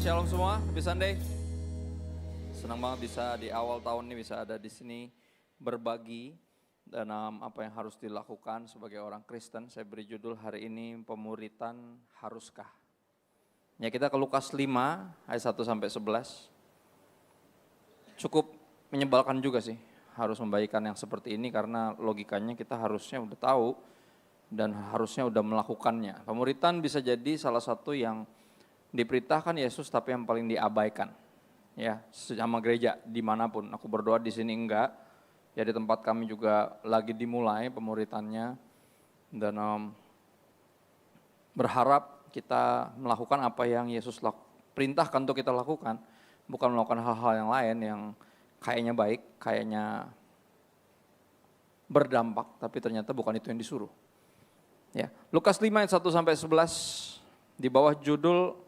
Shalom semua, Happy Sunday. Senang banget bisa di awal tahun ini bisa ada di sini berbagi dalam apa yang harus dilakukan sebagai orang Kristen. Saya beri judul hari ini pemuritan haruskah. Ya, kita ke Lukas 5 ayat 1 sampai 11. Cukup menyebalkan juga sih harus membagikan yang seperti ini karena logikanya kita harusnya udah tahu dan harusnya udah melakukannya. Pemuritan bisa jadi salah satu yang diperintahkan Yesus tapi yang paling diabaikan. Ya, sama gereja dimanapun. Aku berdoa di sini enggak. Ya, di tempat kami juga lagi dimulai pemuritannya dan berharap kita melakukan apa yang Yesus perintahkan untuk kita lakukan, bukan melakukan hal-hal yang lain yang kayaknya baik, kayaknya berdampak, tapi ternyata bukan itu yang disuruh. Ya, Lukas 5 ayat 1 sampai 11 di bawah judul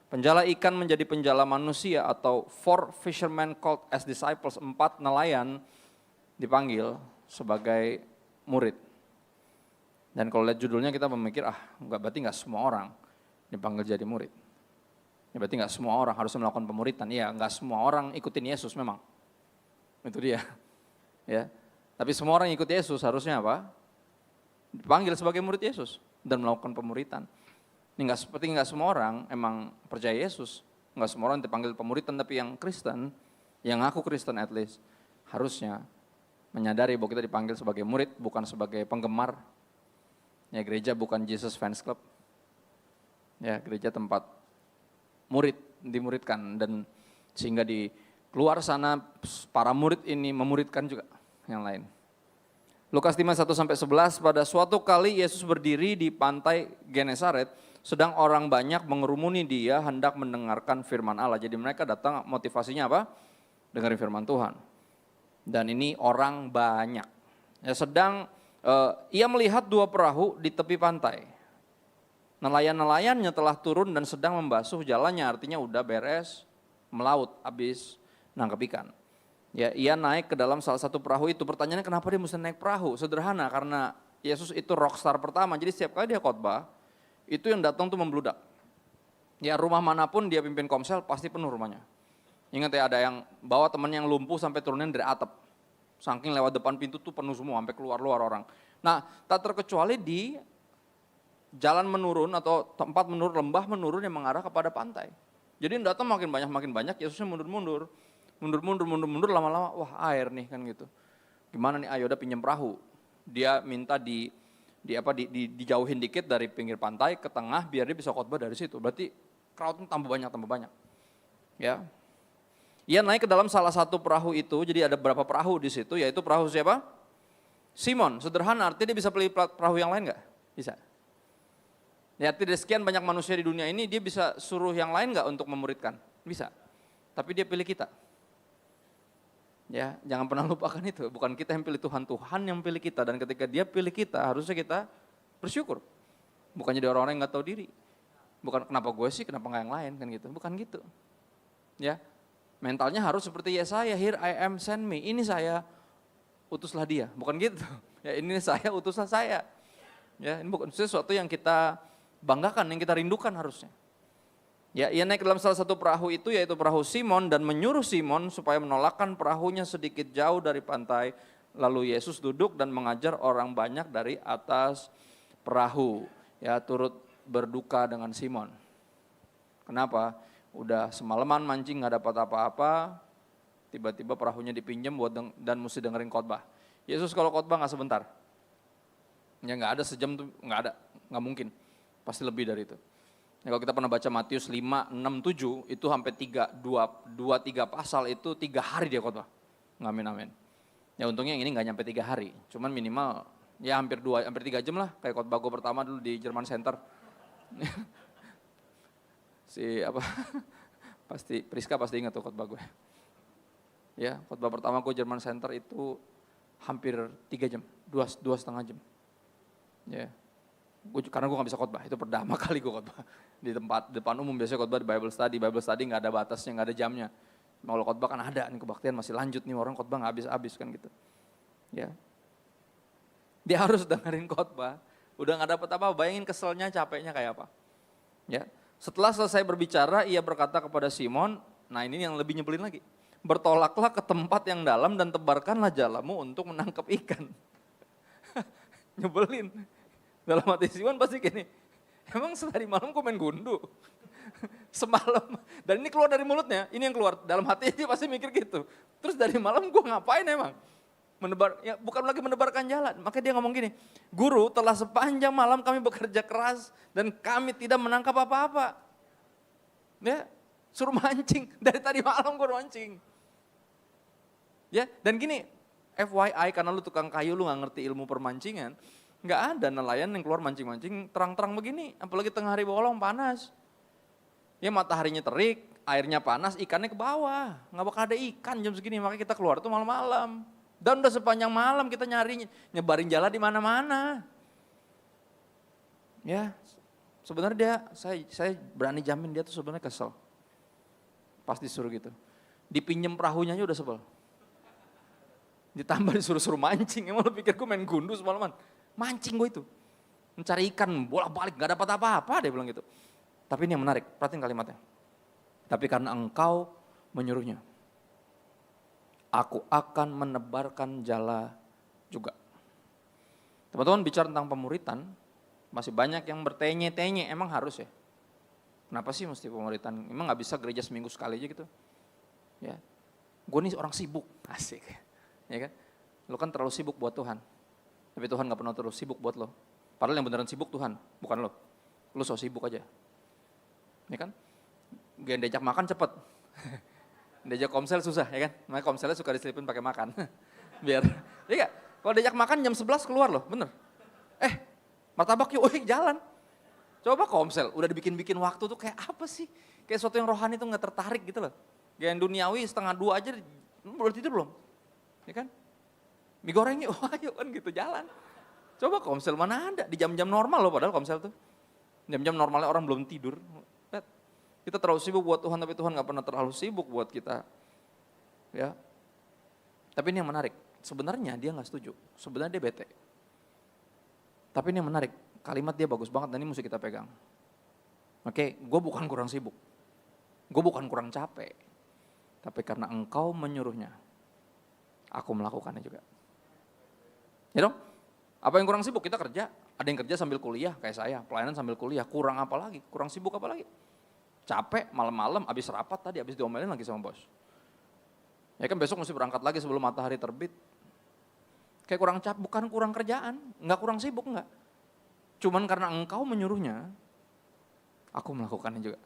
penjala ikan menjadi penjala manusia atau four fishermen called as disciples, 4 nelayan dipanggil sebagai murid. Dan kalau lihat judulnya kita memikir, berarti nggak semua orang dipanggil jadi murid. Ya, berarti nggak semua orang harus melakukan pemuritan. Iya, nggak semua orang ikutin Yesus memang. Itu dia. Ya, tapi semua orang ikut Yesus harusnya apa? Dipanggil sebagai murid Yesus dan melakukan pemuritan. Ini nggak semua orang emang percaya Yesus, nggak semua orang dipanggil pemuritan, tapi yang Kristen, yang aku Kristen at least, harusnya menyadari bahwa kita dipanggil sebagai murid, bukan sebagai penggemar. Ya, gereja bukan Jesus Fans Club. Ya, gereja tempat murid dimuridkan dan sehingga di keluar sana para murid ini memuridkan juga yang lain. Lukas 5, 1-11, pada suatu kali Yesus berdiri di pantai Genesaret, sedang orang banyak mengerumuni dia hendak mendengarkan firman Allah. Jadi mereka datang motivasinya apa? Dengerin firman Tuhan. Dan ini orang banyak. Ya, ia melihat 2 perahu di tepi pantai. Nelayan-nelayannya telah turun dan sedang membasuh jalannya, artinya udah beres melaut, habis nangkep ikan. Ya, ia naik ke dalam salah satu perahu itu. Pertanyaannya kenapa dia mesti naik perahu? Sederhana, karena Yesus itu rockstar pertama. Jadi setiap kali dia khotbah, itu yang datang tuh membludak. Ya, rumah manapun dia pimpin komsel pasti penuh rumahnya. Ingat ya, ada yang bawa temannya yang lumpuh sampai turunin dari atap. Saking lewat depan pintu tuh penuh semua sampai keluar orang. Nah, tak terkecuali di jalan menurun atau tempat menurun, lembah menurun yang mengarah kepada pantai. Jadi yang datang makin banyak, Yesusnya mundur-mundur, lama-lama, wah air nih kan gitu. Gimana nih, ayo udah pinjam perahu. Dia minta dijauhin dikit dari pinggir pantai ke tengah biar dia bisa khotbah dari situ. Berarti crowd tambah banyak. Ya. Ia naik ke dalam salah satu perahu itu, jadi ada berapa perahu di situ, yaitu perahu siapa? Simon. Sederhana, artinya dia bisa pilih perahu yang lain nggak? Bisa. Ya, tidak sekian banyak manusia di dunia ini, dia bisa suruh yang lain nggak untuk memuridkan? Bisa. Tapi dia pilih kita. Ya, jangan pernah lupakan itu. Bukan kita yang pilih Tuhan, Tuhan yang pilih kita. Dan ketika dia pilih kita, harusnya kita bersyukur. Bukan jadi orang-orang yang nggak tahu diri. Bukan kenapa gue sih, kenapa nggak yang lain kan gitu. Bukan gitu. Ya, mentalnya harus seperti Yesaya, here I am, send me. Ini saya, utuslah dia. Bukan gitu. Ya, ini saya, utuslah saya. Ya, ini bukan sesuatu yang kita banggakan, yang kita rindukan harusnya. Ya, ia naik dalam salah satu perahu itu, yaitu perahu Simon, dan menyuruh Simon supaya menolakkan perahunya sedikit jauh dari pantai. Lalu Yesus duduk dan mengajar orang banyak dari atas perahu. Ya, turut berduka dengan Simon. Kenapa? Udah semalaman mancing nggak dapat apa-apa, tiba-tiba perahunya dipinjam dan mesti dengerin khotbah. Yesus kalau khotbah nggak sebentar. Ya nggak ada sejam tuh, nggak mungkin. Pasti lebih dari itu. Ya, kalau kita pernah baca Matius 5, 6, 7, itu sampai 2-3 pasal itu 3 hari dia khotbah. Amin. Ya untungnya yang ini nggak nyampe 3 hari, cuman minimal ya hampir 3 jam lah, kayak khotbah gue pertama dulu di Jerman Center. Priska pasti ingat tuh khotbah gue. Ya, khotbah pertama gue Jerman Center itu hampir 3 jam, 2,5 jam. Ya. Karena gue gak bisa khotbah, itu pertama kali gue khotbah di depan umum. Biasanya khotbah di Bible study gak ada batasnya, gak ada jamnya. Kalau khotbah kan ada, nih kebaktian masih lanjut nih, orang khotbah gak habis-habis kan gitu. Ya, dia harus dengerin khotbah, udah gak dapet apa, bayangin keselnya, capeknya kayak apa. Ya, Setelah selesai berbicara, ia berkata kepada Simon, nah ini yang lebih nyebelin lagi. Bertolaklah ke tempat yang dalam dan tebarkanlah jalamu untuk menangkap ikan. Nyebelin. Dalam hati Simon pasti gini, emang tadi malam kok main gundu? Semalam. Dan ini keluar dari mulutnya, ini yang keluar. Dalam hati dia pasti mikir gitu. Terus dari malam gue ngapain emang? Ya bukan lagi menebarkan jalan. Maka dia ngomong gini, Guru, telah sepanjang malam kami bekerja keras dan kami tidak menangkap apa-apa. Ya, suruh mancing. Dari tadi malam gue mancing. Ya, dan gini, FYI karena lu tukang kayu, lu gak ngerti ilmu permancingan, gak ada nelayan yang keluar mancing-mancing terang-terang begini, apalagi tengah hari bolong panas. Ya mataharinya terik, airnya panas, ikannya ke bawah, gak bakal ada ikan jam segini, makanya kita keluar tuh malam-malam. Dan udah sepanjang malam kita nyari, nyebarin jala di mana-mana. Ya, sebenarnya saya berani jamin dia tuh sebenarnya kesel. Pas disuruh gitu. Dipinjem perahunya aja udah sebel. Ditambah disuruh-suruh mancing, emang lu pikir gue main gundu semalaman? Mancing gue itu. Mencari ikan, bolak-balik, gak dapat apa-apa dia bilang gitu. Tapi ini yang menarik, perhatiin kalimatnya. Tapi karena engkau menyuruhnya, aku akan menebarkan jala juga. Teman-teman bicara tentang pemuritan, masih banyak yang bertanya-tanya, emang harus ya? Kenapa sih mesti pemuritan? Emang gak bisa gereja seminggu sekali aja gitu? Ya, gue nih orang sibuk, asik. Ya kan? Lo kan terlalu sibuk buat Tuhan. Tapi Tuhan gak pernah terus sibuk buat lo. Padahal yang beneran sibuk Tuhan, bukan lo. Lo so sibuk aja. Ya kan? Gak diajak makan cepet. Diajak komsel susah ya kan? Makanya komselnya suka diselipin pakai makan. Biar, ya gak? Kalau diajak makan jam 11 keluar loh, bener. Martabak yuk, jalan. Coba komsel, udah dibikin-bikin waktu tuh kayak apa sih? Kayak sesuatu yang rohani tuh gak tertarik gitu loh. Kayak yang duniawi 1:30 aja, belum tidur belum? Ya kan? Mie goreng yuk, ayo kan gitu jalan. Coba komsel mana ada, di jam-jam normal loh padahal komsel tuh. Jam-jam normalnya orang belum tidur. Kita terlalu sibuk buat Tuhan, tapi Tuhan gak pernah terlalu sibuk buat kita. Ya. Tapi ini yang menarik, sebenarnya dia gak setuju, sebenarnya dia bete. Tapi ini yang menarik, kalimat dia bagus banget dan ini mesti kita pegang. Oke, gue bukan kurang sibuk, gue bukan kurang capek, tapi karena engkau menyuruhnya, aku melakukannya juga. Ya dong, apa yang kurang sibuk? Kita kerja, ada yang kerja sambil kuliah kayak saya, pelayanan sambil kuliah, kurang apa lagi? Kurang sibuk apa lagi? Capek malam-malam, abis rapat tadi, abis diomelin lagi sama bos. Ya kan besok mesti berangkat lagi sebelum matahari terbit. Kayak kurang capek, bukan kurang kerjaan, enggak kurang sibuk, enggak. Cuman karena engkau menyuruhnya, aku melakukannya juga.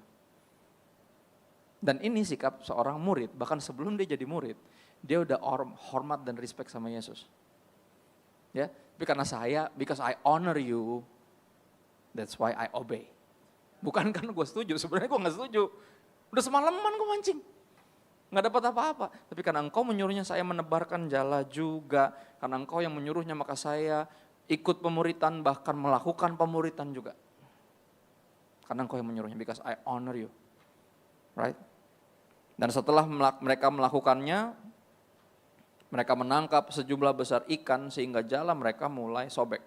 Dan ini sikap seorang murid, bahkan sebelum dia jadi murid, dia udah hormat dan respect sama Yesus. Ya, tapi karena because I honor you, that's why I obey. Bukan karena gue setuju, sebenarnya gue gak setuju. Udah semalaman gue mancing, gak dapat apa-apa. Tapi karena engkau menyuruhnya saya menebarkan jala juga. Karena engkau yang menyuruhnya maka saya ikut pemuritan, bahkan melakukan pemuritan juga. Karena engkau yang menyuruhnya, because I honor you. Right? Dan setelah mereka melakukannya, mereka menangkap sejumlah besar ikan sehingga jala mereka mulai sobek,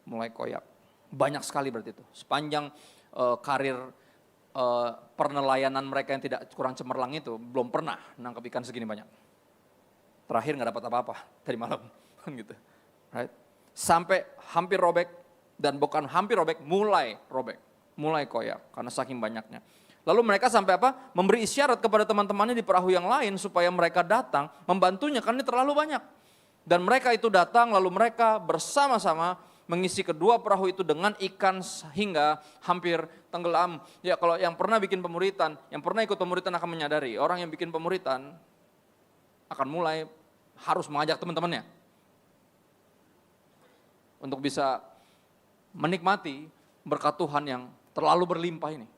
mulai koyak. Banyak sekali berarti itu. Sepanjang karir pernelayanan mereka yang tidak kurang cemerlang itu, belum pernah nangkap ikan segini banyak. Terakhir gak dapat apa-apa tadi malam. Gitu. Right? Sampai hampir robek, dan bukan hampir robek, mulai robek. Mulai koyak karena saking banyaknya. Lalu mereka sampai apa? Memberi isyarat kepada teman-temannya di perahu yang lain supaya mereka datang membantunya karena ini terlalu banyak. Dan mereka itu datang lalu mereka bersama-sama mengisi kedua perahu itu dengan ikan hingga hampir tenggelam. Ya kalau yang pernah bikin pemuritan, yang pernah ikut pemuritan akan menyadari orang yang bikin pemuritan akan mulai harus mengajak teman-temannya untuk bisa menikmati berkat Tuhan yang terlalu berlimpah ini.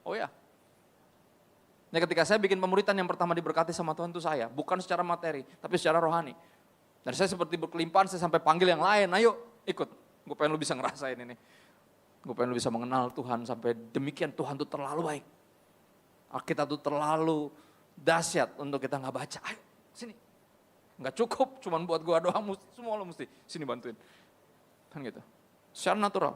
Oh ya. Nah, ketika saya bikin pemuritan yang pertama diberkati sama Tuhan itu saya, bukan secara materi, tapi secara rohani. Dan saya seperti berkelimpahan, saya sampai panggil yang lain, ayo ikut. Gue pengen lu bisa ngerasain ini. Gue pengen lu bisa mengenal Tuhan sampai demikian Tuhan tuh terlalu baik. Kita tuh terlalu dahsyat untuk kita gak baca. Ayo sini. Gak cukup cuman buat gue doang, semua lo mesti sini bantuin. Kan gitu. Secara natural.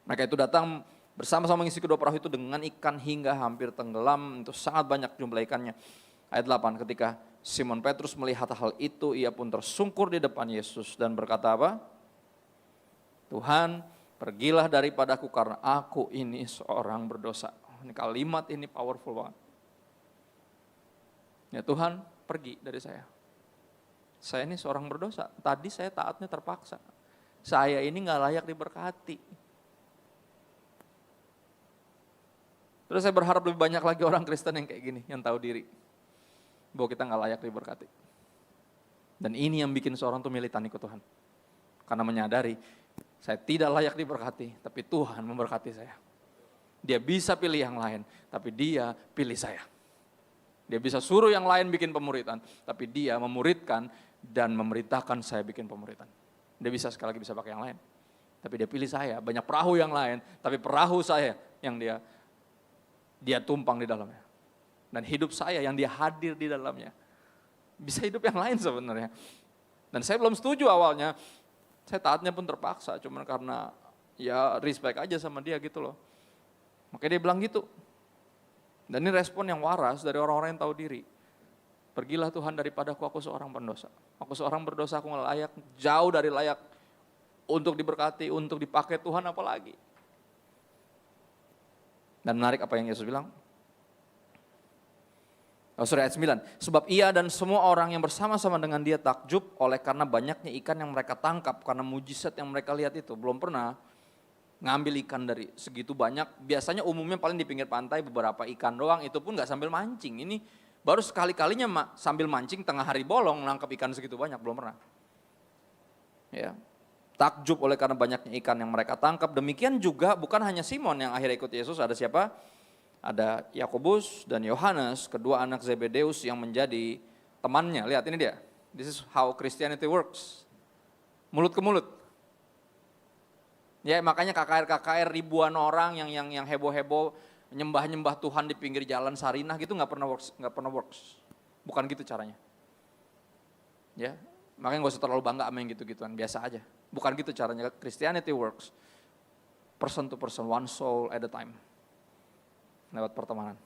Mereka itu datang bersama-sama mengisi kedua perahu itu dengan ikan hingga hampir tenggelam. Itu sangat banyak jumlah ikannya. Ayat 8, ketika Simon Petrus melihat hal itu, ia pun tersungkur di depan Yesus dan berkata apa? Tuhan, pergilah daripadaku karena aku ini seorang berdosa. Ini kalimat ini powerful banget. Ya Tuhan, pergi dari saya. Saya ini seorang berdosa. Tadi saya taatnya terpaksa. Saya ini gak layak diberkati. Terus saya berharap lebih banyak lagi orang Kristen yang kayak gini, yang tahu diri. Bahwa kita gak layak diberkati. Dan ini yang bikin seorang tuh militan ikut Tuhan. Karena menyadari, saya tidak layak diberkati, tapi Tuhan memberkati saya. Dia bisa pilih yang lain, tapi dia pilih saya. Dia bisa suruh yang lain bikin pemuritan, tapi dia memuridkan dan memerintahkan saya bikin pemuritan. Dia bisa sekali lagi bisa pakai yang lain. Tapi dia pilih saya, banyak perahu yang lain, tapi perahu saya yang dia tumpang di dalamnya. Dan hidup saya yang dia hadir di dalamnya. Bisa hidup yang lain sebenarnya. Dan saya belum setuju awalnya, saya taatnya pun terpaksa, cuma karena ya respect aja sama dia gitu loh. Makanya dia bilang gitu. Dan ini respon yang waras dari orang-orang yang tahu diri. Pergilah Tuhan daripadaku, aku seorang pendosa. Aku seorang berdosa, aku nggak layak, jauh dari layak untuk diberkati, untuk dipakai Tuhan apalagi. Dan menarik apa yang Yesus bilang. Ayat 9. Sebab ia dan semua orang yang bersama-sama dengan dia takjub oleh karena banyaknya ikan yang mereka tangkap. Karena mujizat yang mereka lihat itu. Belum pernah ngambil ikan dari segitu banyak. Biasanya umumnya paling di pinggir pantai beberapa ikan doang. Itu pun gak sambil mancing. Ini baru sekali-kalinya sambil mancing tengah hari bolong nangkap ikan segitu banyak. Belum pernah. Ya. Takjub oleh karena banyaknya ikan yang mereka tangkap. Demikian juga bukan hanya Simon yang akhirnya ikut Yesus. Ada siapa? Ada Yakobus dan Yohanes, kedua anak Zebedeus yang menjadi temannya. Lihat ini dia. This is how Christianity works. Mulut ke mulut. Ya makanya KKR ribuan orang yang heboh-heboh nyembah-nyembah Tuhan di pinggir jalan Sarinah gitu nggak pernah works. Bukan gitu caranya. Ya, makanya nggak usah terlalu bangga sama yang gitu-gituan, biasa aja. Bukan gitu caranya. Christianity works. Person to person, one soul at a time. Lewat pertemanan.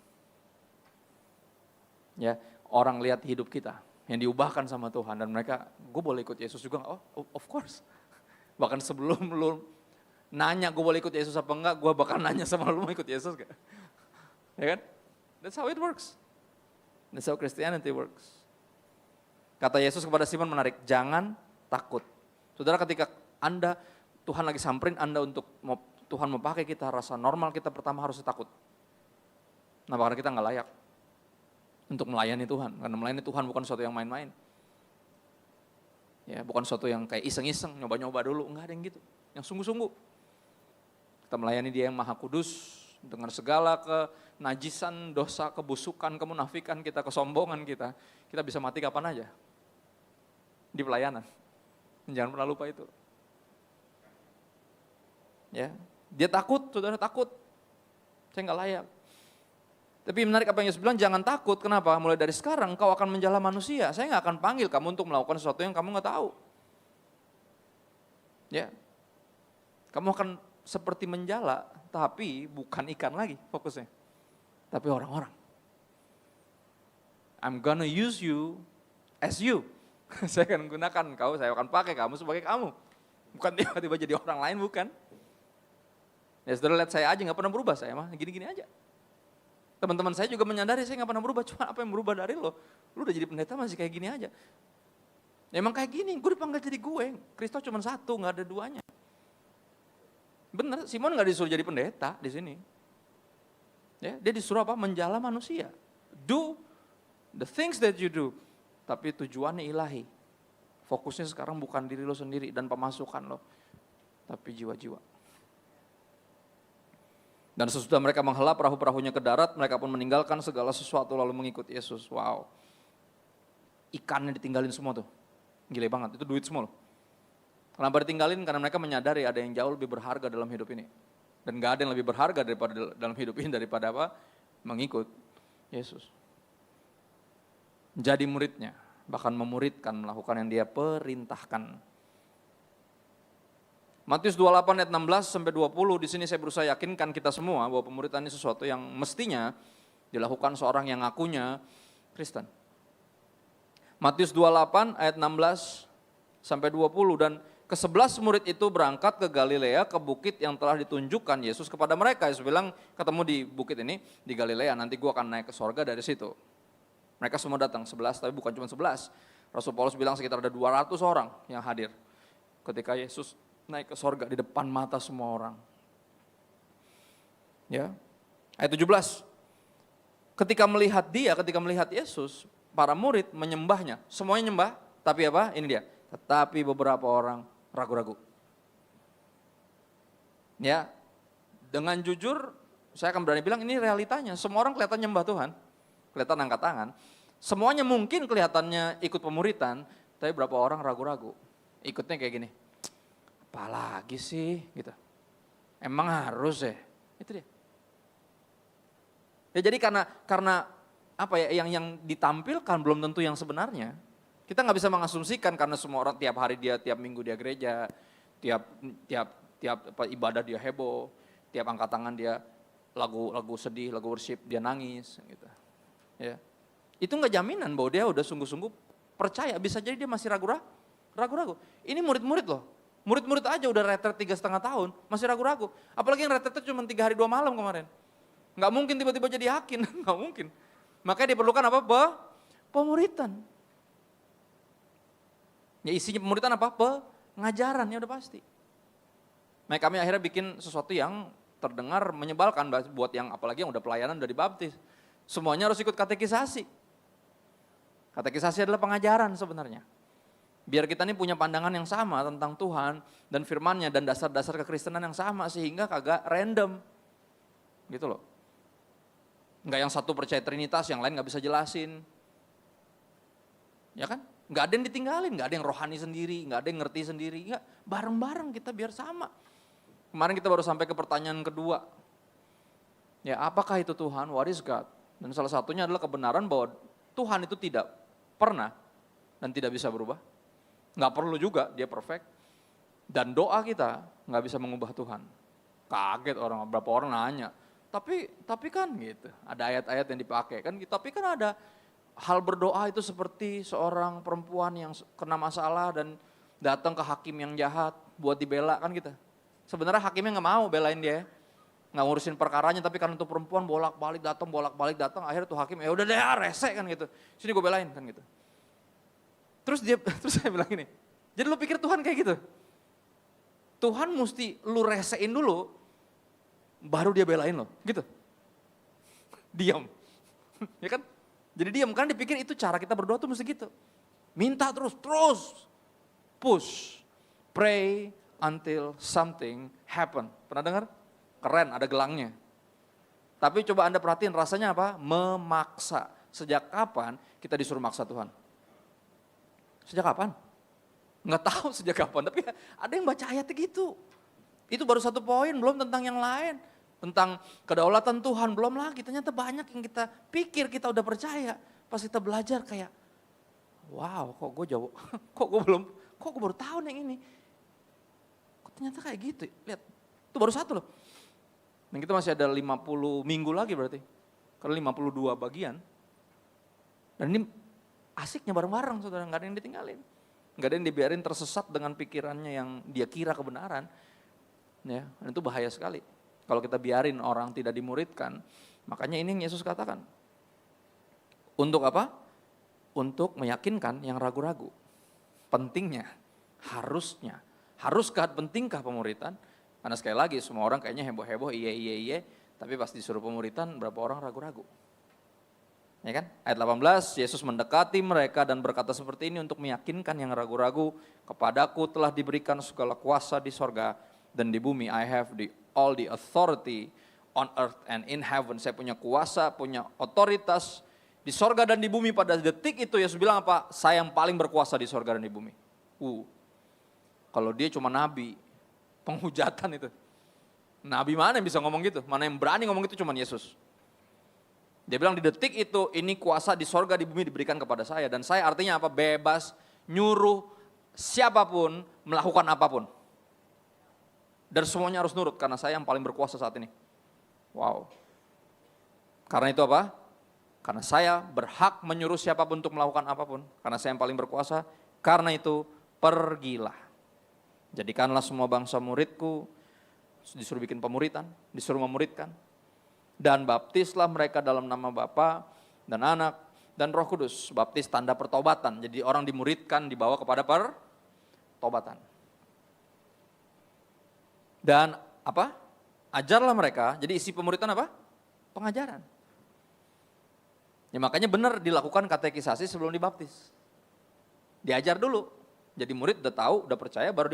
Ya, orang lihat hidup kita yang diubahkan sama Tuhan dan mereka, gue boleh ikut Yesus juga? Oh, of course. Bahkan sebelum lu nanya gue boleh ikut Yesus apa enggak, gue bakal nanya sama lu mau ikut Yesus gak? Ya kan? That's how it works. That's how Christianity works. Kata Yesus kepada Simon menarik, jangan takut. Saudara, ketika Anda, Tuhan lagi samperin Anda untuk Tuhan mau pakai kita, rasa normal kita pertama harus takut. Nah, karena kita nggak layak untuk melayani Tuhan. Karena melayani Tuhan bukan sesuatu yang main-main. Ya, bukan sesuatu yang kayak iseng-iseng, nyoba-nyoba dulu. Enggak ada yang gitu. Yang sungguh-sungguh. Kita melayani Dia yang Maha Kudus dengan segala kenajisan, dosa, kebusukan, kemunafikan kita, kesombongan kita. Kita bisa mati kapan aja. Di pelayanan. Jangan pernah lupa itu. Ya, dia takut, saudara takut. Saya nggak layak. Tapi menarik apa yang Yesus bilang, jangan takut. Kenapa? Mulai dari sekarang kau akan menjala manusia. Saya nggak akan panggil kamu untuk melakukan sesuatu yang kamu nggak tahu. Ya, kamu akan seperti menjala, tapi bukan ikan lagi fokusnya. Tapi orang-orang. I'm gonna use you as you. Saya akan gunakan kau, saya akan pakai kamu sebagai kamu. Bukan tiba-tiba jadi orang lain, bukan. Ya saudara, lihat saya aja nggak pernah berubah, saya mah gini-gini aja. Teman-teman saya juga menyadari saya nggak pernah berubah, cuma apa yang berubah dari lo? Lo udah jadi pendeta masih kayak gini aja. Ya, emang kayak gini, gue dipanggil jadi gue. Kristus cuma satu, nggak ada duanya. Bener, Simon nggak disuruh jadi pendeta di sini. Ya, dia disuruh apa? Menjala manusia. Do the things that you do. Tapi tujuannya ilahi. Fokusnya sekarang bukan diri lo sendiri dan pemasukan lo, tapi jiwa-jiwa. Dan sesudah mereka menghela perahu-perahunya ke darat, mereka pun meninggalkan segala sesuatu lalu mengikut Yesus. Wow. Ikannya ditinggalin semua tuh. Gile banget, itu duit semua loh. Kenapa ditinggalin? Karena mereka menyadari ada yang jauh lebih berharga dalam hidup ini. Dan gak ada yang lebih berharga daripada dalam hidup ini daripada apa? Mengikut Yesus. Jadi muridnya, bahkan memuridkan, melakukan yang dia perintahkan. Matius 28 ayat 16 sampai 20, di sini saya berusaha yakinkan kita semua bahwa pemuritan ini sesuatu yang mestinya dilakukan seorang yang ngakunya Kristen. Matius 28 ayat 16 sampai 20, dan ke-11 murid itu berangkat ke Galilea, ke bukit yang telah ditunjukkan Yesus kepada mereka. Yesus bilang, ketemu di bukit ini, di Galilea, nanti gue akan naik ke sorga dari situ. Mereka semua datang, 11, tapi bukan cuma 11. Rasul Paulus bilang sekitar ada 200 orang yang hadir ketika Yesus naik ke sorga di depan mata semua orang. Ya, ayat 17. Ketika melihat Yesus, para murid menyembahnya. Semuanya nyembah, tapi apa? Ini dia. Tetapi beberapa orang ragu-ragu. Ya, dengan jujur saya akan berani bilang ini realitanya. Semua orang kelihatan nyembah Tuhan, kelihatan angkat tangan. Semuanya mungkin kelihatannya ikut pemuritan, tapi berapa orang ragu-ragu. Ikutnya kayak gini. Apalagi sih gitu. Emang harus ya? Itu dia. Ya jadi karena apa ya yang ditampilkan belum tentu yang sebenarnya. Kita nggak bisa mengasumsikan karena semua orang tiap hari tiap minggu dia gereja, tiap ibadah dia heboh, tiap angkat tangan dia lagu sedih, lagu worship dia nangis gitu. Ya. Itu nggak jaminan bahwa dia udah sungguh-sungguh percaya, bisa jadi dia masih ragu-ragu. Ini murid-murid loh. Murid-murid aja udah retret 3,5 tahun, masih ragu-ragu. Apalagi yang retretnya cuma 3 hari 2 malam kemarin. Nggak mungkin tiba-tiba jadi hakim, nggak mungkin. Makanya diperlukan apa? Pemuritan. Ya isinya pemuritan apa? Pengajaran, ya udah pasti. Nah kami akhirnya bikin sesuatu yang terdengar menyebalkan buat yang apalagi yang udah pelayanan, udah dibaptis. Semuanya harus ikut katekisasi. Katekisasi adalah pengajaran sebenarnya. Biar kita ini punya pandangan yang sama tentang Tuhan dan firman-Nya dan dasar-dasar kekristenan yang sama sehingga kagak random. Gitu loh. Enggak yang satu percaya Trinitas, yang lain gak bisa jelasin. Ya kan? Enggak ada yang ditinggalin, enggak ada yang rohani sendiri, enggak ada yang ngerti sendiri. Enggak, bareng-bareng kita biar sama. Kemarin kita baru sampai ke pertanyaan kedua. Ya, apakah itu Tuhan? What is God? Dan salah satunya adalah kebenaran bahwa Tuhan itu tidak pernah dan tidak bisa berubah. Enggak perlu juga, dia perfect. Dan doa kita enggak bisa mengubah Tuhan. Kaget berapa orang nanya. Tapi kan gitu, ada ayat-ayat yang dipakai kan, tapi kan ada hal berdoa itu seperti seorang perempuan yang kena masalah dan datang ke hakim yang jahat buat dibela kan gitu. Sebenarnya hakimnya nggak mau belain dia, nggak ngurusin perkaranya, tapi karena itu perempuan bolak-balik datang, akhirnya tuh hakim ya udah deh rese kan gitu, sini gue belain kan gitu. Terus saya bilang gini, jadi lu pikir Tuhan kayak gitu? Tuhan mesti lu resein dulu, baru dia belain lo, gitu. Diam, ya kan? Jadi diam, kan dipikir itu cara kita berdoa tuh mesti gitu. Minta terus, push, pray until something happen. Pernah dengar? Keren, ada gelangnya. Tapi coba Anda perhatiin rasanya apa? Memaksa. Sejak kapan kita disuruh maksa Tuhan? Sejak kapan? Nggak tahu sejak kapan, tapi ada yang baca ayatnya gitu. Itu baru satu poin, belum tentang yang lain. Tentang kedaulatan Tuhan, belum lagi. Ternyata banyak yang kita pikir kita udah percaya. Pas kita belajar kayak, wow kok gue jauh, kok gue baru tahu yang ini. Kok ternyata kayak gitu, lihat. Itu baru satu loh. Dan kita masih ada 50 minggu lagi berarti. Karena 52 bagian. Dan ini asiknya bareng-bareng saudara, gak ada yang ditinggalin. Gak ada yang dibiarin tersesat dengan pikirannya yang dia kira kebenaran. Ya, dan itu bahaya sekali. Kalau kita biarin orang tidak dimuridkan, makanya ini yang Yesus katakan. Untuk apa? Untuk meyakinkan yang ragu-ragu. Pentingnya, haruskah, pentingkah pemuritan? Karena sekali lagi semua orang kayaknya heboh-heboh, iya, tapi pas disuruh pemuritan berapa orang ragu-ragu. Ya kan? Ayat 18, Yesus mendekati mereka dan berkata seperti ini untuk meyakinkan yang ragu-ragu, kepadaku telah diberikan segala kuasa di sorga dan di bumi. I have all the authority on earth and in heaven. Saya punya kuasa, punya otoritas di sorga dan di bumi. Pada detik itu Yesus bilang apa? Saya yang paling berkuasa di sorga dan di bumi. Kalau dia cuma nabi, penghujatan itu. Nabi mana yang bisa ngomong gitu? Mana yang berani ngomong itu cuma Yesus. Dia bilang di detik itu ini kuasa di sorga di bumi diberikan kepada saya. Dan saya artinya apa? Bebas nyuruh siapapun melakukan apapun. Dan semuanya harus nurut karena saya yang paling berkuasa saat ini. Wow. Karena itu apa? Karena saya berhak menyuruh siapapun untuk melakukan apapun. Karena saya yang paling berkuasa. Karena itu pergilah. Jadikanlah semua bangsa muridku. Disuruh bikin pemuritan, disuruh memuridkan. Dan baptislah mereka dalam nama Bapa dan Anak dan Roh Kudus. Baptis tanda pertobatan. Jadi orang dimuridkan dibawa kepada pertobatan. Dan apa? Ajarlah mereka. Jadi isi pemuritan apa? Pengajaran. Ya makanya benar dilakukan katekisasi sebelum dibaptis. Diajar dulu. Jadi murid udah tahu, udah percaya baru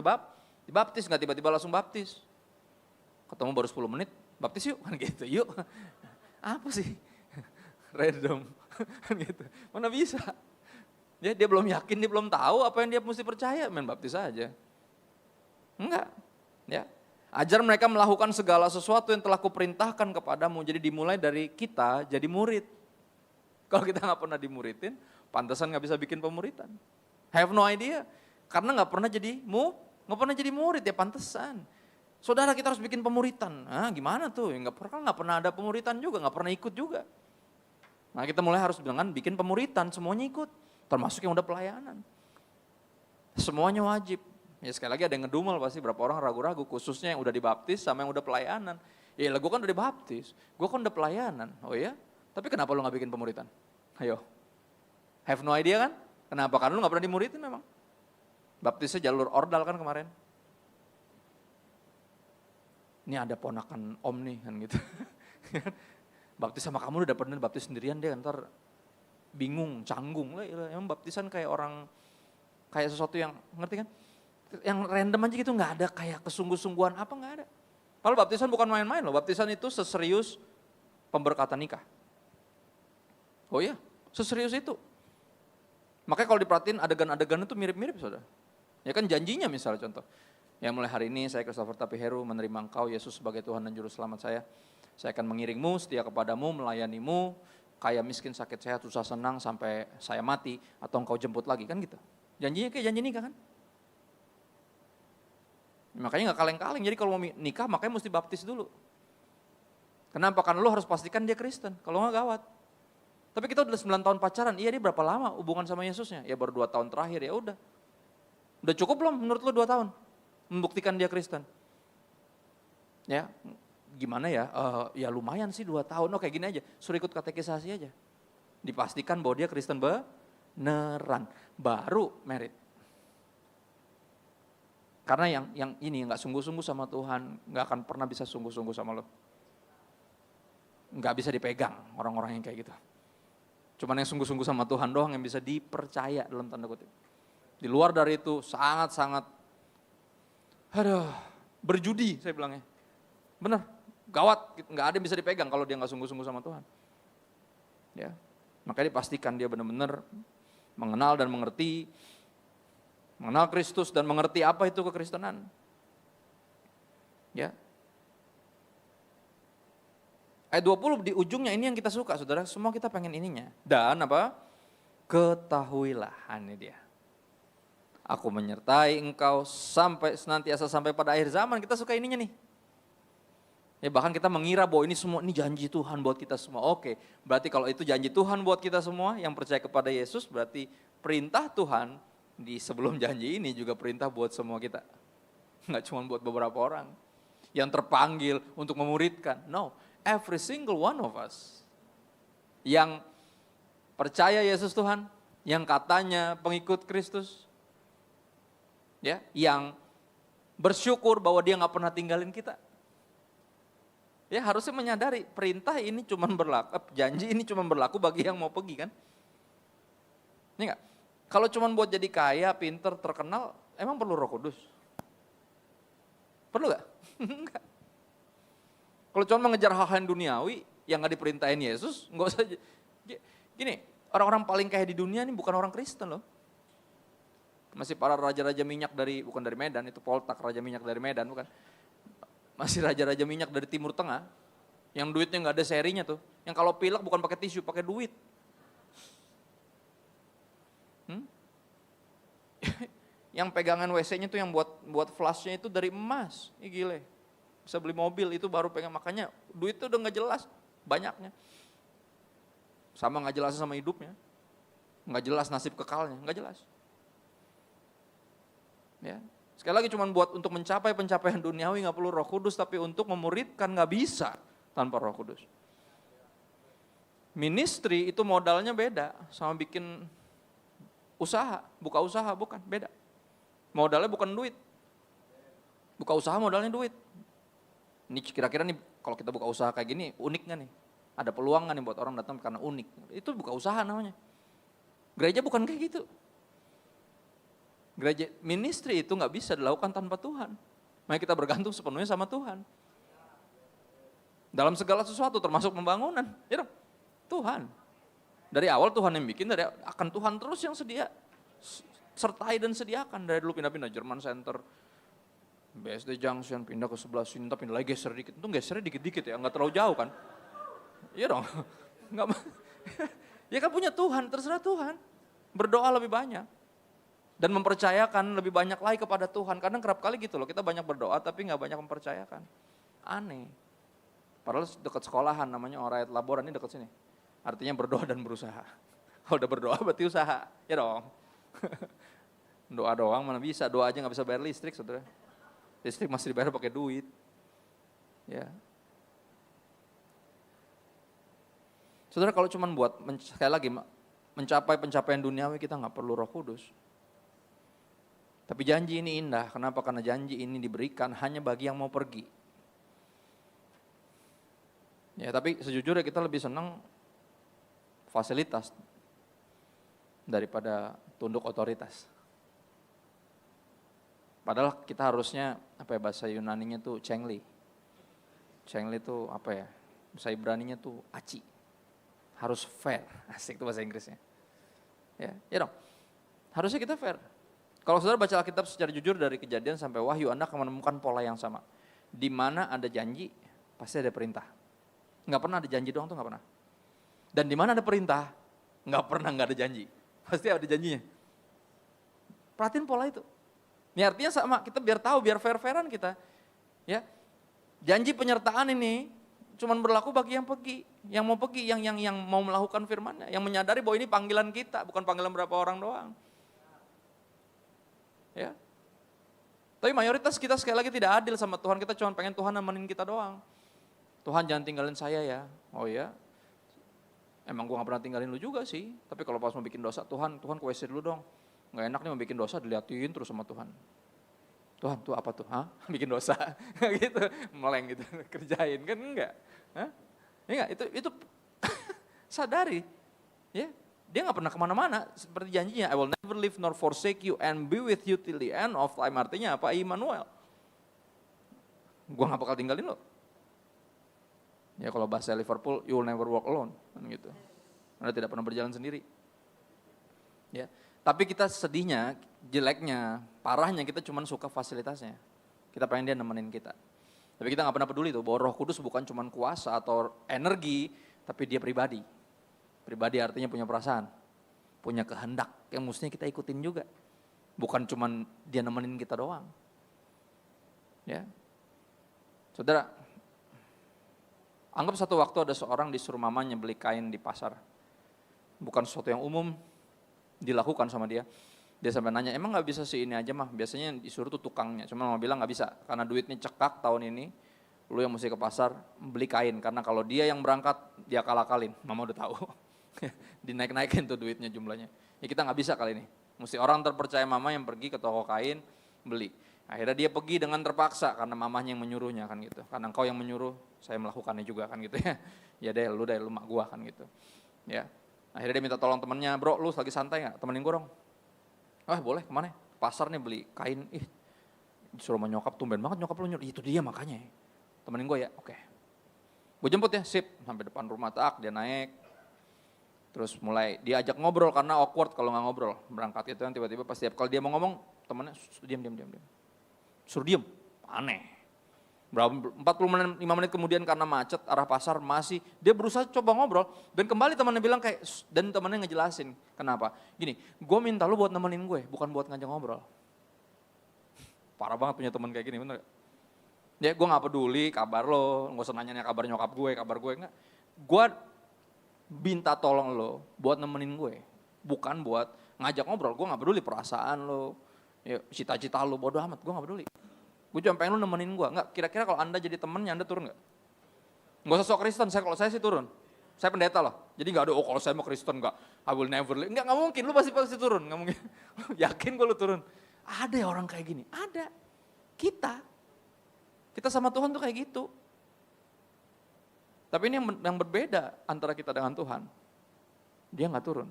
dibaptis, nggak tiba-tiba langsung baptis. Ketemu baru 10 menit, baptis yuk, kan gitu, yuk. Apa sih? Random, kan gitu. Mana bisa? Ya, dia belum yakin, dia belum tahu apa yang dia mesti percaya, main baptis aja. Enggak, ya. Ajar mereka melakukan segala sesuatu yang telah kuperintahkan kepadamu. Jadi dimulai dari kita jadi murid. Kalau kita nggak pernah dimuridin, pantesan nggak bisa bikin pemuritan. Have no idea, karena nggak pernah jadi murid ya pantesan. Saudara kita harus bikin pemuritan. Ah gimana tuh? Nggak pernah ada pemuritan juga, nggak pernah ikut juga. Nah kita mulai harus dengan bikin pemuritan, semuanya ikut, termasuk yang udah pelayanan. Semuanya wajib. Ya sekali lagi ada yang ngedumel pasti, berapa orang ragu-ragu, khususnya yang udah dibaptis sama yang udah pelayanan. Ya lah gue kan udah dibaptis, gue kan udah pelayanan. Oh iya? Tapi kenapa lu gak bikin pemuritan? Ayo. Have no idea kan? Kenapa? Karena lu gak pernah dimuridin memang. Baptisnya jalur ordal kan kemarin. Ini ada ponakan om nih kan gitu. Baptis sama kamu udah pernah baptis sendirian dia ntar bingung, canggung. Emang baptisan kayak orang, kayak sesuatu yang, ngerti kan? Yang random aja gitu, gak ada kayak kesungguh-sungguhan apa, gak ada. Kalau baptisan bukan main-main loh, baptisan itu seserius pemberkatan nikah. Oh iya, seserius itu. Makanya kalau diperhatiin adegan-adegan itu mirip-mirip saudara. Ya kan janjinya misalnya contoh. Ya mulai hari ini saya Christopher Tapiheru menerima Engkau Yesus sebagai Tuhan dan Juru Selamat saya. Saya akan mengiringmu, setia kepadamu, melayanimu, kaya miskin sakit sehat susah senang sampai saya mati atau Engkau jemput lagi kan gitu. Janjinya kayak janji nikah kan. Makanya gak kaleng-kaleng, jadi kalau mau nikah makanya mesti baptis dulu. Kenapa? Karena lo harus pastikan dia Kristen, kalau gak gawat. Tapi kita udah 9 tahun pacaran, iya dia berapa lama hubungan sama Yesusnya? Ya baru 2 tahun terakhir, ya udah. Udah cukup belum menurut lo 2 tahun? Membuktikan dia Kristen. Ya, gimana ya? Ya lumayan sih 2 tahun, oke gini aja, suruh ikut katekisasi aja. Dipastikan bahwa dia Kristen beneran, baru merit. Karena yang ini gak sungguh-sungguh sama Tuhan, gak akan pernah bisa sungguh-sungguh sama lo. Gak bisa dipegang orang-orang yang kayak gitu. Cuman yang sungguh-sungguh sama Tuhan doang yang bisa dipercaya dalam tanda kutip. Di luar dari itu sangat-sangat, berjudi saya bilangnya. Bener, gawat, gak ada yang bisa dipegang kalau dia gak sungguh-sungguh sama Tuhan. Ya, makanya dipastikan dia benar-benar mengenal dan mengerti, mengenal Kristus dan mengerti apa itu kekristenan. Ya. Ayat 20 di ujungnya ini yang kita suka saudara, semua kita pengen ininya. Dan apa? Ketahuilah, ini dia. Aku menyertai engkau sampai senantiasa sampai pada akhir zaman, kita suka ininya nih. Ya bahkan kita mengira bahwa ini semua, ini janji Tuhan buat kita semua. Oke, berarti kalau itu janji Tuhan buat kita semua yang percaya kepada Yesus, berarti perintah Tuhan di sebelum janji ini juga perintah buat semua kita. Nggak cuma buat beberapa orang yang terpanggil untuk memuridkan. No, every single one of us yang percaya Yesus Tuhan, yang katanya pengikut Kristus, ya, yang bersyukur bahwa dia nggak pernah tinggalin kita. Ya harusnya menyadari perintah ini cuma berlaku, janji ini cuma berlaku bagi yang mau pergi kan. Ini enggak? Kalau cuma buat jadi kaya, pinter, terkenal, emang perlu Roh Kudus? Perlu gak? Enggak. Kalau cuma mengejar hal-hal duniawi yang gak diperintahin Yesus, enggak usah. Gini, orang-orang paling kaya di dunia ini bukan orang Kristen loh. Masih para raja-raja minyak bukan dari Medan, itu Poltak, raja minyak dari Medan bukan. Masih raja-raja minyak dari Timur Tengah, yang duitnya gak ada serinya tuh. Yang kalau pilek bukan pakai tisu, pakai duit. Yang pegangan WC-nya tuh yang buat flushnya itu dari emas. Ih gile. Bisa beli mobil itu baru pegang, makanya duit itu udah nggak jelas banyaknya. Sama nggak jelasnya sama hidupnya. Nggak jelas nasib kekalnya, nggak jelas. Ya. Sekali lagi cuma buat untuk mencapai pencapaian duniawi nggak perlu Roh Kudus, tapi untuk memuridkan nggak bisa tanpa Roh Kudus. Ministry itu modalnya beda sama bikin usaha, buka usaha bukan, beda. Modalnya bukan duit. Buka usaha modalnya duit. Ini kira-kira nih kalau kita buka usaha kayak gini unik nggak nih? Ada peluang nggak nih buat orang datang karena unik? Itu buka usaha namanya. Gereja bukan kayak gitu. Gereja ministry itu nggak bisa dilakukan tanpa Tuhan. Makanya kita bergantung sepenuhnya sama Tuhan. Dalam segala sesuatu termasuk pembangunan, ya dong, Tuhan. Dari awal Tuhan yang bikin, akan Tuhan terus yang sedia, sertai dan sediakan. Dari dulu pindah-pindah Jerman Center, BSD Junction, pindah ke sebelah sini, pindah lagi geser dikit. Itu gesernya dikit-dikit ya, nggak terlalu jauh kan. Iya dong, nggak, ya kan punya Tuhan, terserah Tuhan. Berdoa lebih banyak. Dan mempercayakan lebih banyak lagi kepada Tuhan. Kadang kerap kali gitu loh, kita banyak berdoa tapi nggak banyak mempercayakan. Aneh. Padahal dekat sekolahan namanya Orayat Laboran, ini dekat sini. Artinya berdoa dan berusaha. Kalau udah berdoa berarti usaha, ya dong. Doa doang mana bisa, doa aja nggak bisa bayar listrik, saudara. Listrik masih dibayar pakai duit. Ya. Saudara, kalau cuma buat, sekali lagi, mencapai pencapaian duniawi kita nggak perlu Roh Kudus. Tapi janji ini indah, kenapa? Karena janji ini diberikan hanya bagi yang mau pergi. Ya, tapi sejujurnya kita lebih senang fasilitas daripada tunduk otoritas. Padahal kita harusnya, bahasa Yunaninya tuh cengli. Cengli tuh bahasa Ibraninya tuh aci. Harus fair, asik tuh bahasa Inggrisnya. Ya dong, harusnya kita fair. Kalau saudara baca Alkitab secara jujur dari Kejadian sampai Wahyu, Anda akan menemukan pola yang sama. Di mana ada janji, pasti ada perintah. Nggak pernah ada janji doang tuh, nggak pernah. Dan di mana ada perintah, nggak pernah nggak ada janji. Pasti ada janjinya. Perhatiin pola itu. Ini artinya sama, kita biar tahu, biar fair-fairan kita. Ya, janji penyertaan ini cuman berlaku bagi yang pergi, yang mau pergi, yang mau melakukan firman-Nya, yang menyadari bahwa ini panggilan kita, bukan panggilan berapa orang doang. Ya. Tapi mayoritas kita sekali lagi tidak adil sama Tuhan, kita cuma pengen Tuhan nemenin kita doang. Tuhan jangan tinggalin saya ya. Oh ya, emang gue gak pernah tinggalin lu juga sih. Tapi kalau pas mau bikin dosa, Tuhan ke WC dulu dong. Gak enak nih mau bikin dosa, diliatin terus sama Tuhan. Tuhan tuh apa tuh? Hah? Bikin dosa? Gitu, meleng gitu, kerjain kan enggak. Hah? Enggak, itu sadari. Ya, dia gak pernah kemana-mana. Seperti janjinya, I will never leave nor forsake you and be with you till the end of time. Artinya apa? Immanuel. Gue gak bakal tinggalin lo. Ya kalau bahasa Liverpool, you will never walk alone, kan gitu. Anda tidak pernah berjalan sendiri. Ya, tapi kita sedihnya, jeleknya, parahnya kita cuma suka fasilitasnya. Kita pengen dia nemenin kita. Tapi kita nggak pernah peduli tuh bahwa Roh Kudus bukan cuma kuasa atau energi, tapi dia pribadi. Pribadi artinya punya perasaan, punya kehendak yang mestinya kita ikutin juga. Bukan cuma dia nemenin kita doang. Ya, saudara. Anggap satu waktu ada seorang disuruh mamanya beli kain di pasar. Bukan sesuatu yang umum dilakukan sama dia. Dia sampai nanya, emang gak bisa sih ini aja mah? Biasanya disuruh tuh tukangnya. Cuma mama bilang gak bisa, karena duitnya cekak tahun ini. Lu yang mesti ke pasar beli kain. Karena kalau dia yang berangkat, dia kalah-kalin. Mama udah tahu. Dinaik-naikin tuh duitnya jumlahnya. Ya kita gak bisa kali ini. Mesti orang terpercaya mama yang pergi ke toko kain, beli. Akhirnya dia pergi dengan terpaksa karena mamahnya yang menyuruhnya kan gitu. Karena engkau yang menyuruh, saya melakukannya juga kan gitu ya. Ya deh lu mak gua kan gitu. Ya. Akhirnya dia minta tolong temennya, bro lu lagi santai gak? Temenin gua dong. Ah boleh, kemana? Pasar nih beli kain. Ih, disuruh sama nyokap, tumben banget nyokap lu nyuruh. Itu dia makanya. Temenin gua ya, oke. Gua jemput ya, sip. Sampai depan rumah tak, dia naik. Terus mulai diajak ngobrol karena awkward kalau gak ngobrol. Berangkat itu kan tiba-tiba pas tiap kali dia mau ngomong, temennya diam. Suruh diem, aneh. Berapa 45 menit kemudian karena macet arah pasar masih dia berusaha coba ngobrol dan kembali temannya bilang kayak dan temannya ngejelasin kenapa. Gini, gue minta lu buat nemenin gue, bukan buat ngajak ngobrol. parah banget punya teman kayak gini, bener gak? Ya gue gak peduli kabar lo, gak usah nanya kabar nyokap gue, kabar gue, enggak. Gue minta tolong lo buat nemenin gue, bukan buat ngajak ngobrol. Gue gak peduli perasaan lo, ya, cita-cita lo, bodo amat, gue gak peduli. Gue cuma pengen lo nemenin gue, enggak. Kira-kira kalau Anda jadi temennya, Anda turun gak? Gak usah sok Kristen, kalau saya sih turun. Saya pendeta loh, jadi gak ada, kalau saya mau Kristen gak, I will never leave. Enggak mungkin, lu pasti turun, gak mungkin. Yakin gue lu turun. Ada orang kayak gini, ada. Kita sama Tuhan tuh kayak gitu. Tapi ini yang berbeda antara kita dengan Tuhan. Dia gak turun.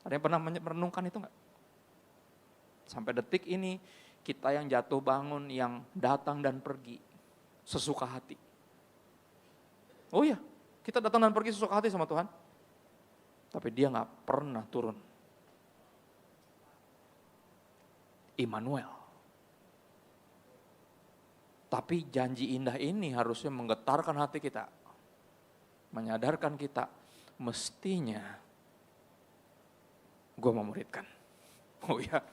Ada yang pernah merenungkan itu gak? Sampai detik ini, kita yang jatuh bangun, yang datang dan pergi, sesuka hati. Oh iya, kita datang dan pergi sesuka hati sama Tuhan. Tapi dia gak pernah turun. Immanuel. Tapi janji indah ini harusnya menggetarkan hati kita. Menyadarkan kita, mestinya gue mau muridkan. Oh iya,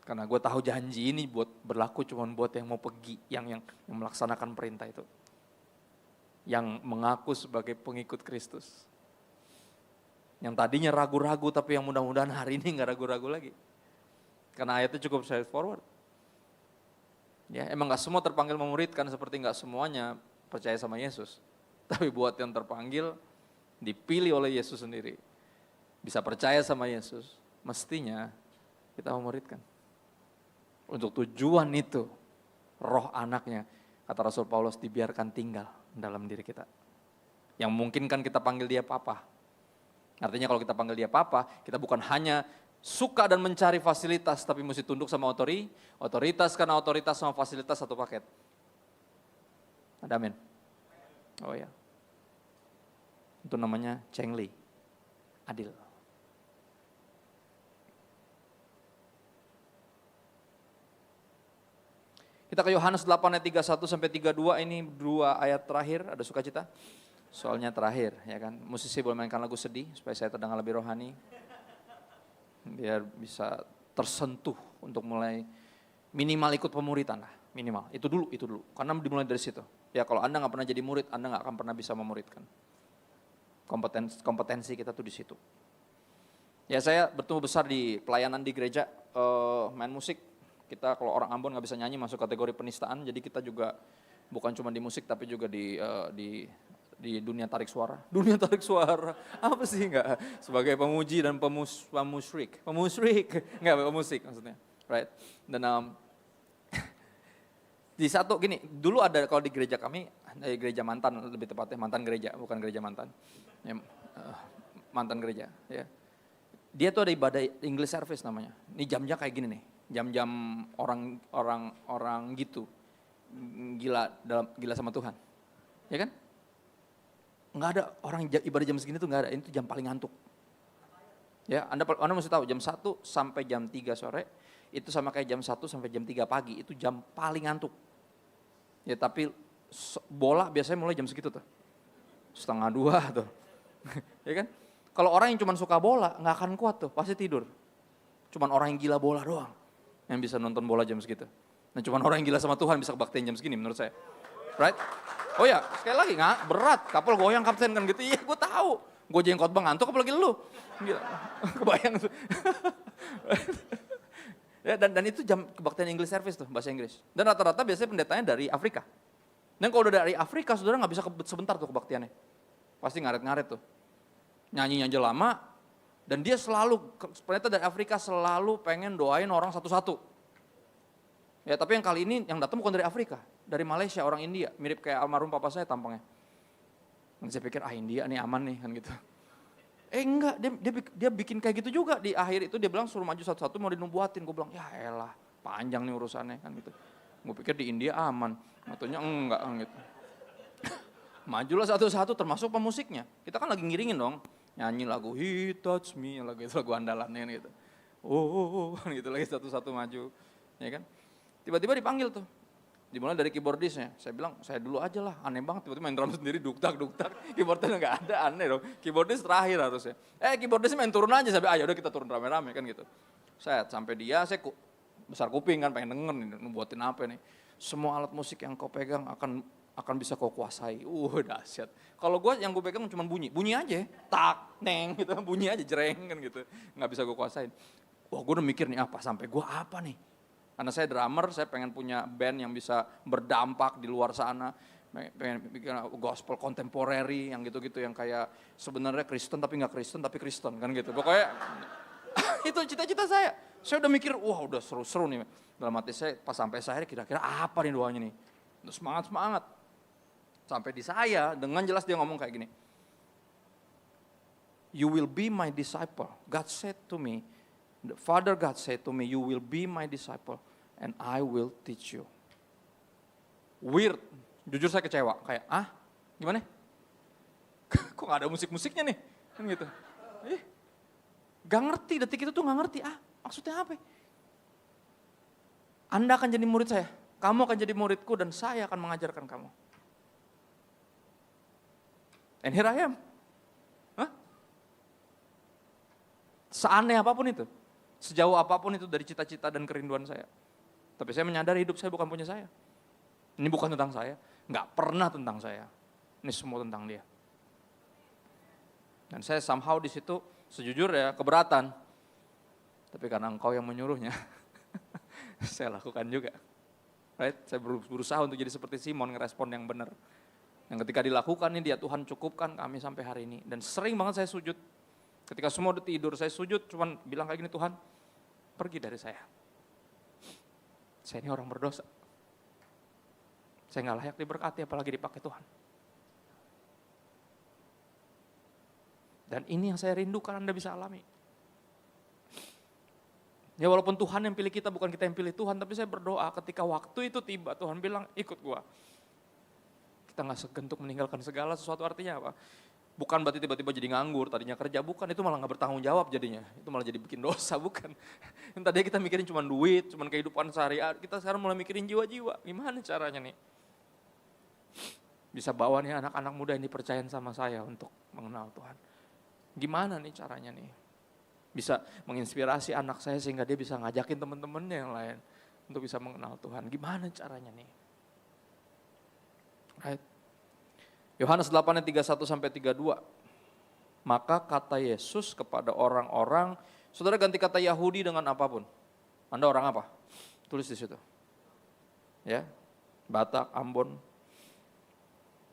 karena gue tahu janji ini berlaku cuma buat yang mau pergi, yang melaksanakan perintah itu. Yang mengaku sebagai pengikut Kristus. Yang tadinya ragu-ragu tapi yang mudah-mudahan hari ini gak ragu-ragu lagi. Karena ayatnya cukup straightforward. Ya, emang gak semua terpanggil memuridkan, seperti gak semuanya percaya sama Yesus. Tapi buat yang terpanggil, dipilih oleh Yesus sendiri, bisa percaya sama Yesus, mestinya kita memuridkan. Untuk tujuan itu, roh anaknya, kata Rasul Paulus, dibiarkan tinggal dalam diri kita. Yang memungkinkan kita panggil dia Papa. Artinya kalau kita panggil dia Papa, kita bukan hanya suka dan mencari fasilitas, tapi mesti tunduk sama otoritas, karena otoritas sama fasilitas satu paket. Ada amin? Oh ya. Itu namanya cengli, adil. Kita ke Yohanes 8 ayat 31 sampai 32, ini dua ayat terakhir, ada sukacita. Soalnya terakhir, ya kan. Musisi boleh mainkan lagu sedih supaya saya terdengar lebih rohani. Biar bisa tersentuh untuk mulai minimal ikut pemuritan lah, minimal. Itu dulu. Karena dimulai dari situ. Ya kalau Anda nggak pernah jadi murid, Anda nggak akan pernah bisa memuridkan. Kompetensi kita tuh di situ. Ya saya bertumbuh besar di pelayanan di gereja, main musik. Kita kalau orang Ambon nggak bisa nyanyi masuk kategori penistaan. Jadi kita juga bukan cuma di musik tapi juga di dunia tarik suara. Dunia tarik suara, apa sih enggak? Sebagai pemuji dan pemusrik. Enggak, pemusik maksudnya. Right? Dan di satu gini, dulu ada kalau di gereja kami, di gereja mantan lebih tepatnya, mantan gereja, bukan gereja mantan. Ya, mantan gereja, ya. Dia tuh ada ibadah English service namanya. Ini jamnya kayak gini nih, jam-jam orang gitu. Gila sama Tuhan. Ya kan? Nggak ada orang ibadah jam segini tuh nggak ada, ini tuh jam paling ngantuk. Ya, Anda mesti tahu jam 1 sampai jam 3 sore itu sama kayak jam 1 sampai jam 3 pagi, itu jam paling ngantuk. Ya tapi bola biasanya mulai jam segitu tuh. 1:30 tuh. Ya kan? Kalau orang yang cuma suka bola nggak akan kuat tuh, pasti tidur. Cuman orang yang gila bola doang yang bisa nonton bola jam segitu. Nah cuman orang yang gila sama Tuhan bisa kebaktian jam segini menurut saya. Right? Oh ya, sekali lagi nggak berat, kapal goyang kapten kan gitu. Iya, gue tahu. Gue jengkot bang ngantuk apalagi lu. Gila. Kebayang tuh. Ya, dan itu jam kebaktian English service tuh, bahasa Inggris. Dan rata-rata biasanya pendetanya dari Afrika. Dan kalau udah dari Afrika, saudara nggak bisa sebentar tuh kebaktiannya. Pasti ngaret-ngaret tuh. Nyanyinya aja lama, dan dia selalu, pendeta dari Afrika selalu pengen doain orang satu-satu. Ya tapi yang kali ini yang datang bukan dari Afrika, dari Malaysia, orang India, mirip kayak almarhum papa saya tampangnya. Dan saya pikir India nih aman nih kan gitu. Enggak, dia bikin kayak gitu juga. Di akhir itu dia bilang suruh maju satu-satu mau dinubuatin. Gue bilang ya elah panjang nih urusannya kan gitu. Gue pikir di India aman, katanya enggak kan gitu. Majulah satu-satu termasuk pemusiknya. Kita kan lagi ngiringin dong, nyanyi lagu He Touch Me, lagu itu lagu andalannya kan gitu. Kan gitu lagi satu-satu maju, ya kan. Tiba-tiba dipanggil tuh, dimulai dari keyboardisnya. Saya bilang, saya dulu aja lah, aneh banget. Tiba-tiba main drum sendiri, duktak. Keyboardnya nggak ada, aneh dong. Keyboardis terakhir harusnya. Keyboardisnya main turun aja, sampai ayo udah kita turun rame-rame kan gitu. Saya sampai dia, besar kuping kan, pengen denger nih, buatin apa nih. Semua alat musik yang kau pegang akan bisa kau kuasai. Dahsyat. Kalau gue yang gue pegang cuma bunyi aja, tak, neng gitu, bunyi aja, jereng kan gitu. Nggak bisa gue kuasain. Wah gue udah mikir nih sampai gue apa nih. Karena saya drummer, saya pengen punya band yang bisa berdampak di luar sana. Pengen bikin gospel contemporary yang gitu-gitu, yang kayak sebenarnya Kristen tapi nggak Kristen tapi Kristen kan gitu. Pokoknya itu cita-cita saya. Saya udah mikir, wah udah seru-seru nih. Dalam hati saya pas sampai saya kira-kira apa nih doanya nih. Udah semangat. Sampai di saya dengan jelas dia ngomong kayak gini. You will be my disciple. God said to me, the Father God said to me, you will be my disciple and I will teach you. Weird. Jujur saya kecewa, kayak gimana? Kok gak ada musik-musiknya nih? Kan gitu. Gak ngerti, detik itu tuh gak ngerti, maksudnya apa? Anda akan jadi murid saya, kamu akan jadi muridku dan saya akan mengajarkan kamu. And here I am. Seaneh apapun itu, sejauh apapun itu dari cita-cita dan kerinduan saya. Tapi saya menyadari hidup saya bukan punya saya. Ini bukan tentang saya. Nggak pernah tentang saya. Ini semua tentang dia. Dan saya somehow di situ sejujurnya keberatan. Tapi karena engkau yang menyuruhnya, saya lakukan juga. Right? Saya berusaha untuk jadi seperti Simon, ngerespon yang benar. Yang ketika dilakukan ini dia Tuhan cukupkan kami sampai hari ini. Dan sering banget saya sujud. Ketika semua udah tidur saya sujud, cuman bilang kayak gini, Tuhan pergi dari saya. Saya ini orang berdosa. Saya gak layak diberkati apalagi dipakai Tuhan. Dan ini yang saya rindukan Anda bisa alami. Ya walaupun Tuhan yang pilih kita, bukan kita yang pilih Tuhan, tapi saya berdoa ketika waktu itu tiba, Tuhan bilang ikut gua. Kita gak segentuk meninggalkan segala sesuatu, artinya apa? Bukan berarti tiba-tiba jadi nganggur, tadinya kerja, bukan, itu malah gak bertanggung jawab jadinya. Itu malah jadi bikin dosa, bukan. Yang tadinya kita mikirin cuma duit, cuma kehidupan sehari-hari, kita sekarang mulai mikirin jiwa-jiwa. Gimana caranya nih? Bisa bawa nih anak-anak muda yang dipercayain sama saya untuk mengenal Tuhan. Gimana nih caranya nih? Bisa menginspirasi anak saya sehingga dia bisa ngajakin teman-temannya yang lain untuk bisa mengenal Tuhan. Gimana caranya nih? Right? Yohanes 8 ayat 31-32. Maka kata Yesus kepada orang-orang, saudara ganti kata Yahudi dengan apapun. Anda orang apa? Tulis di situ. Ya, Batak, Ambon.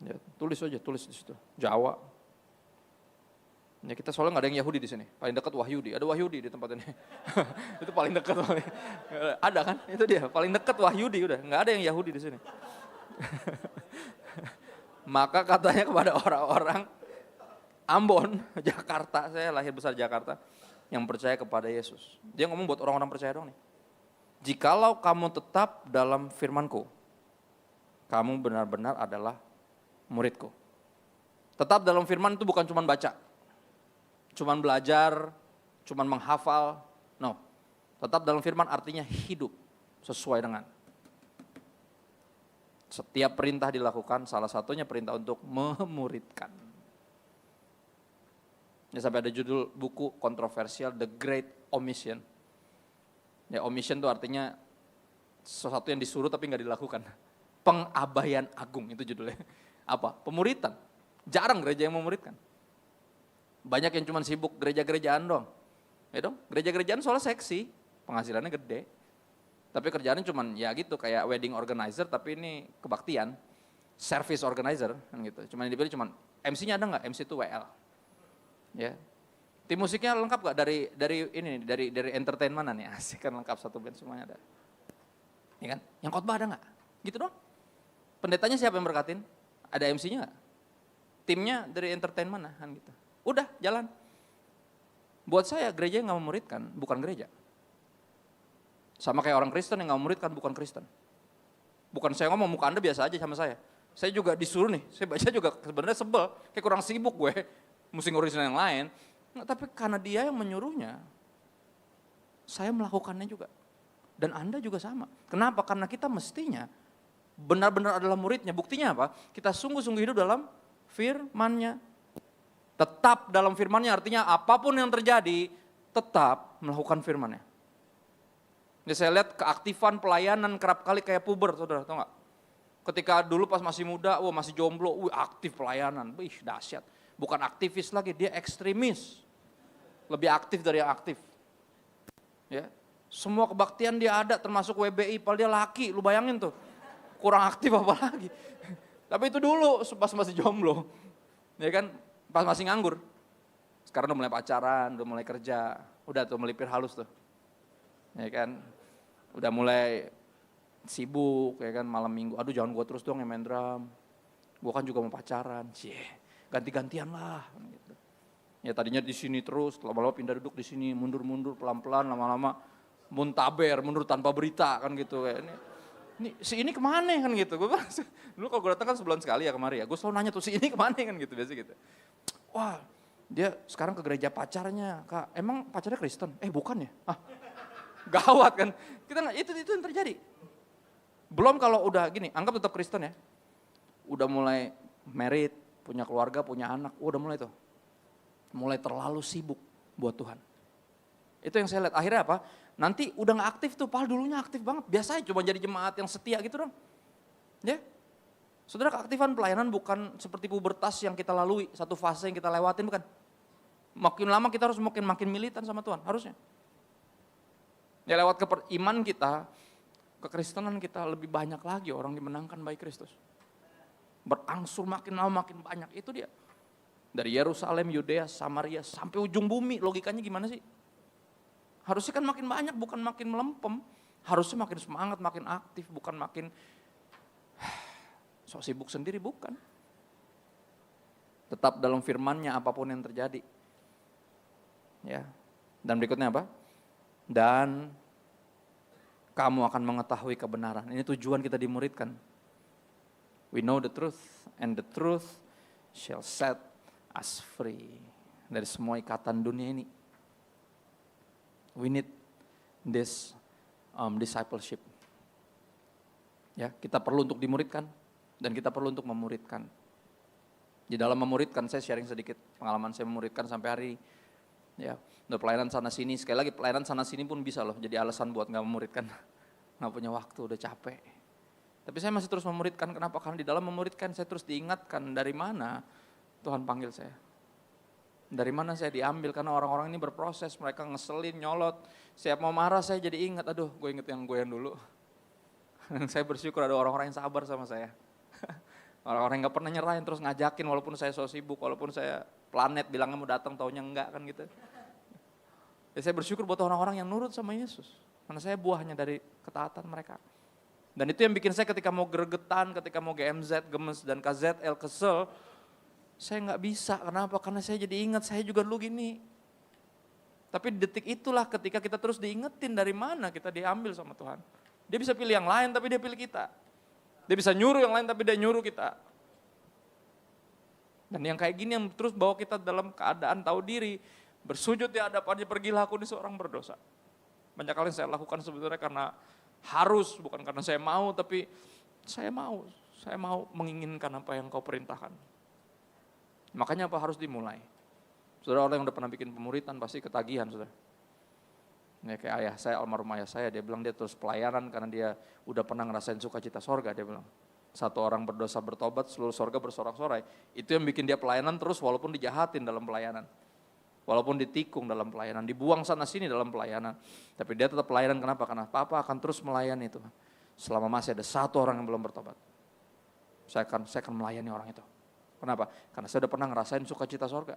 Ya, tulis di situ. Jawa. Ya, kita soalnya nggak ada yang Yahudi di sini. Paling dekat Wahyudi. Ada Wahyudi di tempat ini. Itu paling dekat. Ada kan? Itu dia. Paling dekat Wahyudi udah. Nggak ada yang Yahudi di sini. Maka katanya kepada orang-orang Ambon, Jakarta, saya lahir besar Jakarta, yang percaya kepada Yesus. Dia ngomong buat orang-orang percaya dong nih. Jikalau kamu tetap dalam firman-Ku, kamu benar-benar adalah murid-Ku. Tetap dalam firman itu bukan cuma baca, cuma belajar, cuma menghafal. No, tetap dalam firman artinya hidup sesuai dengan. Setiap perintah dilakukan, salah satunya perintah untuk memuridkan. Ya, sampai ada judul buku kontroversial The Great Omission. Ya, omission itu artinya sesuatu yang disuruh tapi nggak dilakukan. Pengabaian agung itu judulnya. Apa? Pemuritan. Jarang gereja yang memuridkan. Banyak yang cuma sibuk gereja-gerejaan dong. Ya dong, gereja-gerejaan soalnya seksi, penghasilannya gede. Tapi kerjaannya cuma ya gitu kayak wedding organizer tapi ini kebaktian. Service organizer kan gitu. Cuman dipilih cuman MC-nya ada nggak? MC itu WL. Ya. Tim musiknya lengkap nggak dari entertain mana nih? Asik kan lengkap satu band semuanya ada. Ya kan? Yang khotbah ada nggak? Gitu dong. Pendetanya siapa yang berkatin? Ada MC-nya nggak? Timnya dari entertain mana kan gitu. Udah jalan. Buat saya gereja yang nggak memuridkan bukan gereja. Sama kayak orang Kristen yang nggak memuridkan bukan Kristen. Bukan saya ngomong muka Anda biasa aja sama saya. Saya juga disuruh nih, saya baca juga sebenarnya sebel, kayak kurang sibuk gue, mesti ngurusin yang lain. Nggak, tapi karena dia yang menyuruhnya, saya melakukannya juga. Dan Anda juga sama. Kenapa? Karena kita mestinya benar-benar adalah muridnya. Buktinya apa? Kita sungguh-sungguh hidup dalam firman-Nya. Tetap dalam firman-Nya artinya apapun yang terjadi, tetap melakukan firman-Nya. Ini saya lihat keaktifan pelayanan kerap kali kayak puber, saudara, tahu nggak? Ketika dulu pas masih muda, masih jomblo, aktif pelayanan, dahsyat. Bukan aktivis lagi, dia ekstremis. Lebih aktif dari yang aktif. Ya, semua kebaktian dia ada, termasuk WBI, padahal dia laki, lu bayangin tuh. Kurang aktif apa lagi. Tapi itu dulu, pas masih jomblo. Ya kan, pas masih nganggur. Sekarang udah mulai pacaran, udah mulai kerja, udah tuh melipir halus tuh. Ya kan, udah mulai sibuk, ya kan, malam minggu, aduh jangan gue terus dong yang main drum. Gue kan juga mau pacaran, ganti-gantian lah. Gitu. Ya tadinya di sini terus, lama-lama pindah duduk di sini, mundur-mundur pelan-pelan, lama-lama muntaber, mundur tanpa berita kan gitu. Kayak ini kemana kan gitu. Gue dulu kalau gue datang kan sebulan sekali ya kemari ya, gue selalu nanya tuh si ini kemana kan gitu, biasa gitu. Wah, dia sekarang ke gereja pacarnya, Kak, emang pacarnya Kristen? Bukan ya? Gawat kan, itu yang terjadi. Belum kalau udah gini, anggap tetap Kristen ya, udah mulai married, punya keluarga, punya anak, udah mulai tuh, mulai terlalu sibuk buat Tuhan. Itu yang saya lihat, akhirnya apa, nanti udah gak aktif tuh, padahal dulunya aktif banget, biasanya cuma jadi jemaat yang setia gitu dong. Ya, saudara, keaktifan pelayanan bukan seperti pubertas yang kita lalui, satu fase yang kita lewatin, bukan. Makin lama kita harus makin militan sama Tuhan, harusnya. Ya lewat iman kita, kekristenan kita lebih banyak lagi orang dimenangkan baik Kristus. Berangsur makin lama makin banyak, itu dia. Dari Yerusalem, Yudea, Samaria, sampai ujung bumi, logikanya gimana sih? Harusnya kan makin banyak, bukan makin melempem. Harusnya makin semangat, makin aktif, bukan makin sok sibuk sendiri, bukan. Tetap dalam firman-Nya apapun yang terjadi. Ya. Dan berikutnya apa? Dan kamu akan mengetahui kebenaran. Ini tujuan kita dimuridkan. We know the truth and the truth shall set us free dari semua ikatan dunia ini. We need this discipleship. Ya, kita perlu untuk dimuridkan dan kita perlu untuk memuridkan. Di dalam memuridkan, saya sharing sedikit pengalaman saya memuridkan sampai hari ini. Ya, udah pelayanan sana sini, sekali lagi pelayanan sana sini pun bisa loh jadi alasan buat gak memuridkan. Gak punya waktu, udah capek. Tapi saya masih terus memuridkan, kenapa? Karena di dalam memuridkan saya terus diingatkan dari mana Tuhan panggil saya. Dari mana saya diambil, karena orang-orang ini berproses, mereka ngeselin, nyolot. Siap mau marah saya jadi ingat, aduh gue inget yang gue yang dulu. Saya bersyukur ada orang-orang yang sabar sama saya. Orang-orang yang gak pernah nyerahin terus ngajakin walaupun saya so sibuk, walaupun saya planet bilangnya mau datang taunya enggak kan gitu. Ya saya bersyukur buat orang-orang yang nurut sama Yesus. Karena saya buahnya dari ketaatan mereka. Dan itu yang bikin saya ketika mau gregetan, ketika mau GMZ, gemes, dan KZL kesel, saya nggak bisa. Kenapa? Karena saya jadi ingat saya juga dulu gini. Tapi di detik itulah ketika kita terus diingetin dari mana kita diambil sama Tuhan. Dia bisa pilih yang lain tapi dia pilih kita. Dia bisa nyuruh yang lain tapi dia nyuruh kita. Dan yang kayak gini yang terus bawa kita dalam keadaan tahu diri. Bersujud di hadapannya, pergilah aku ini seorang berdosa. Banyak kali yang saya lakukan sebetulnya karena harus, bukan karena saya mau, tapi saya mau. Saya mau menginginkan apa yang kau perintahkan. Makanya apa harus dimulai. Saudara, orang yang udah pernah bikin pemuritan pasti ketagihan, saudara. Ya, kayak ayah saya, almarhum ayah saya, dia bilang dia terus pelayanan karena dia udah pernah ngerasain sukacita sorga, dia bilang. Satu orang berdosa bertobat, seluruh sorga bersorak-sorai. Itu yang bikin dia pelayanan terus walaupun dijahatin dalam pelayanan. Walaupun ditikung dalam pelayanan, dibuang sana sini dalam pelayanan. Tapi dia tetap pelayanan, kenapa? Karena Papa akan terus melayani itu. Selama masih ada satu orang yang belum bertobat. Saya akan melayani orang itu. Kenapa? Karena saya udah pernah ngerasain sukacita sorga.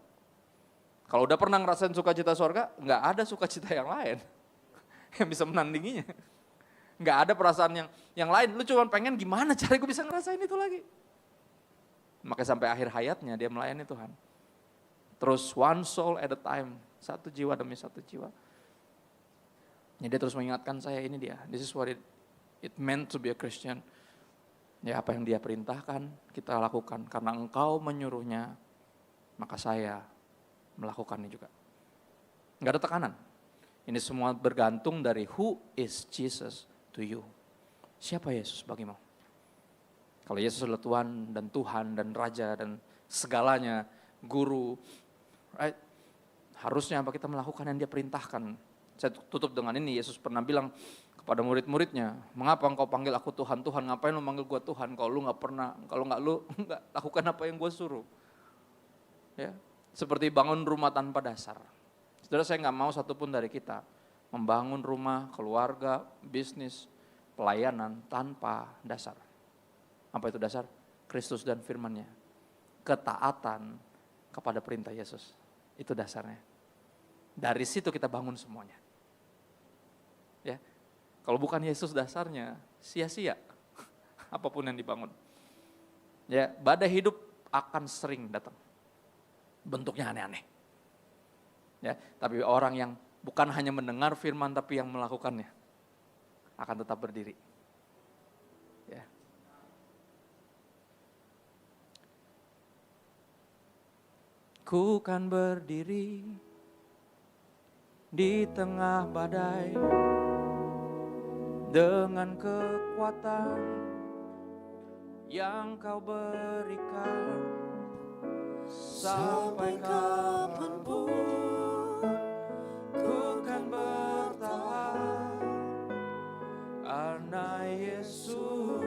Kalau udah pernah ngerasain sukacita sorga, nggak ada sukacita yang lain yang bisa menandinginya. Nggak ada perasaan yang lain. Lu cuma pengen gimana cara gue bisa ngerasain itu lagi. Makanya sampai akhir hayatnya dia melayani Tuhan. Terus one soul at a time, satu jiwa demi satu jiwa. Ya, dia terus mengingatkan saya, ini dia, this is what it meant to be a Christian. Ya, apa yang dia perintahkan kita lakukan, karena engkau menyuruhnya, maka saya melakukannya juga. Enggak ada tekanan. Ini semua bergantung dari who is Jesus to you. Siapa Yesus bagimu? Kalau Yesus adalah Tuhan dan Raja dan segalanya, guru, right? Harusnya apa kita melakukan yang dia perintahkan. Saya tutup dengan ini, Yesus pernah bilang kepada murid-muridnya, mengapa engkau panggil aku Tuhan, Tuhan, ngapain lu manggil gua Tuhan, kalau lu nggak lakukan apa yang gua suruh. Ya, seperti bangun rumah tanpa dasar. Saudara, saya nggak mau satupun dari kita membangun rumah, keluarga, bisnis, pelayanan tanpa dasar. Apa itu dasar? Kristus dan firman-Nya. Ketaatan kepada perintah Yesus. Itu dasarnya. Dari situ kita bangun semuanya. Ya. Kalau bukan Yesus dasarnya, sia-sia apapun yang dibangun. Ya, badai hidup akan sering datang. Bentuknya aneh-aneh. Ya, tapi orang yang bukan hanya mendengar firman tapi yang melakukannya akan tetap berdiri. Ya. Ku kan berdiri di tengah badai dengan kekuatan yang kau berikan. Sampai kapanpun ku kan bertahan, karena Yesus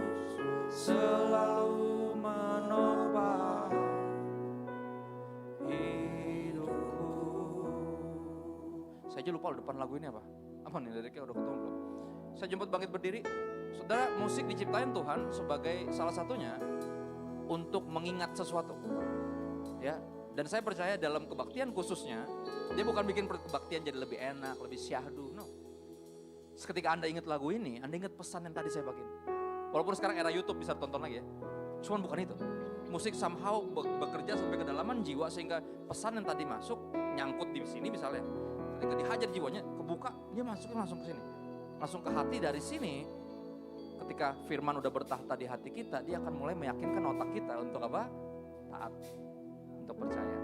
selalu menopang hidupku. Saya aja lupa depan lagu ini apa? Apa nih liriknya udah ketemu belum? Saya jemput bangkit berdiri. Saudara, musik diciptain Tuhan sebagai salah satunya untuk mengingat sesuatu. Ya, dan saya percaya dalam kebaktian khususnya, dia bukan bikin kebaktian jadi lebih enak, lebih syahdu, no. Ketika Anda ingat lagu ini, Anda ingat pesan yang tadi saya bagiin. Walaupun sekarang era YouTube bisa tonton lagi ya, cuman bukan itu. Musik somehow bekerja sampai kedalaman jiwa sehingga pesan yang tadi masuk, nyangkut di sini misalnya. Ketika dihajar jiwanya, kebuka, dia masuknya langsung ke sini. Langsung ke hati. Dari sini, ketika firman udah bertahta di hati kita, dia akan mulai meyakinkan otak kita untuk apa? Taat. Untuk percaya.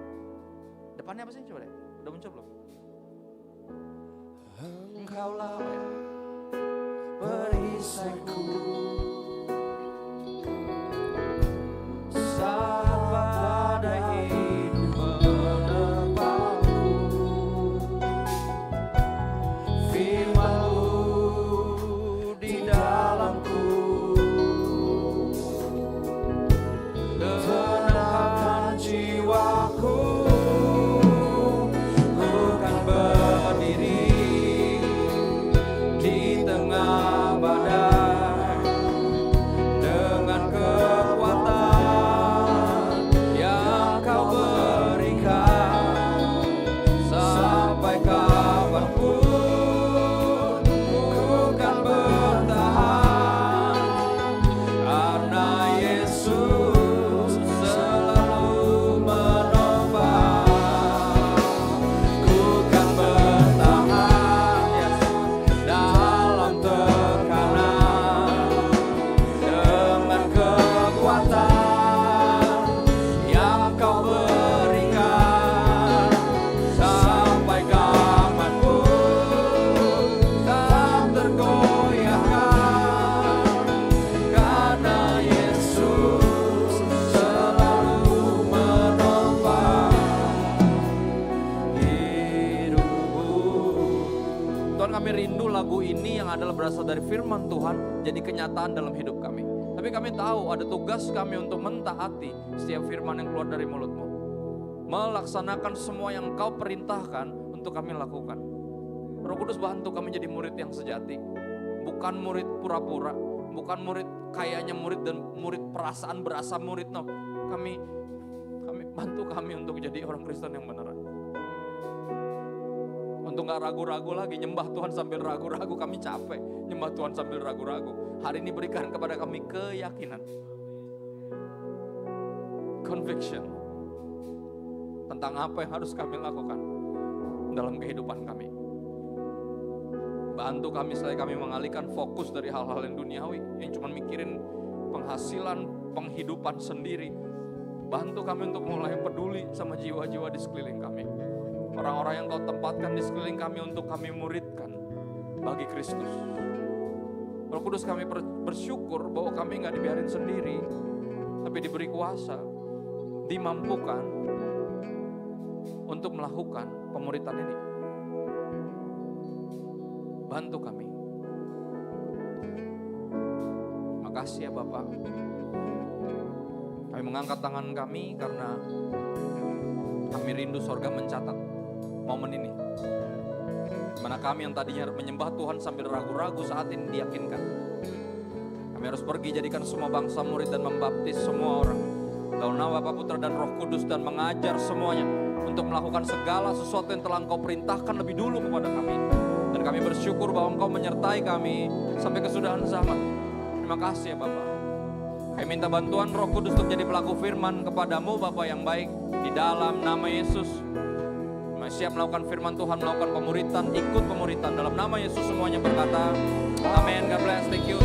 Depannya apa sih? Coba deh. Udah muncul belum? Engkaulah apa ya? Perisaiku saat badai hidup menerpaku, firman-Mu di dalamku tenangkan jiwaku. Ku kan berdiri di tengah badai dengan kekuatan yang Kau berikan. Sampai kapanpun ku kan bertahan, karena Yesus selalu menopang. Ku kan bertahan, yes, dalam tekanan dengan kekuatan yang Kau berikan. Sampai kapanpun tak tergoyahkan, karena Yesus selalu menopang hidupku. Tuhan, kami rindu lagu ini yang adalah berasal dari firman Tuhan jadi kenyataan dalam hidup kami. Tapi kami tahu ada tugas kami untuk mentaati setiap firman yang keluar dari mulut-Mu. Melaksanakan semua yang Kau perintahkan untuk kami lakukan. Roh Kudus, bantu kami jadi murid yang sejati. Bukan murid pura-pura, bukan murid kayaknya murid dan murid perasaan berasa murid, no. Kami bantu kami untuk jadi orang Kristen yang beneran. Untuk gak ragu-ragu lagi, nyembah Tuhan sambil ragu-ragu, kami capek. Nyembah Tuhan sambil ragu-ragu. Hari ini berikan kepada kami keyakinan, conviction, tentang apa yang harus kami lakukan dalam kehidupan kami. Bantu kami supaya kami mengalihkan fokus dari hal-hal yang duniawi, yang cuma mikirin penghasilan, penghidupan sendiri. Bantu kami untuk mulai peduli sama jiwa-jiwa di sekeliling kami. Orang-orang yang Kau tempatkan di sekeliling kami untuk kami muridkan bagi Kristus. Roh Kudus, kami bersyukur bahwa kami gak dibiarin sendiri, tapi diberi kuasa, dimampukan untuk melakukan pemuritan ini. Bantu kami kasih ya Bapak. Kami mengangkat tangan kami karena kami rindu sorga mencatat momen ini. Mana kami yang tadinya menyembah Tuhan sambil ragu-ragu saat ini diyakinkan. Kami harus pergi jadikan semua bangsa murid dan membaptis semua orang dalam nama Bapa, Putra dan Roh Kudus, dan mengajar semuanya untuk melakukan segala sesuatu yang telah Engkau perintahkan lebih dulu kepada kami. Dan kami bersyukur bahwa Engkau menyertai kami sampai kesudahan zaman. Terima kasih ya Bapa. Kami minta bantuan Roh Kudus untuk jadi pelaku firman kepadamu Bapa yang baik, di dalam nama Yesus. Kami siap melakukan firman Tuhan, melakukan pemuritan, ikut pemuritan dalam nama Yesus. Semuanya berkata amin. God bless, thank you.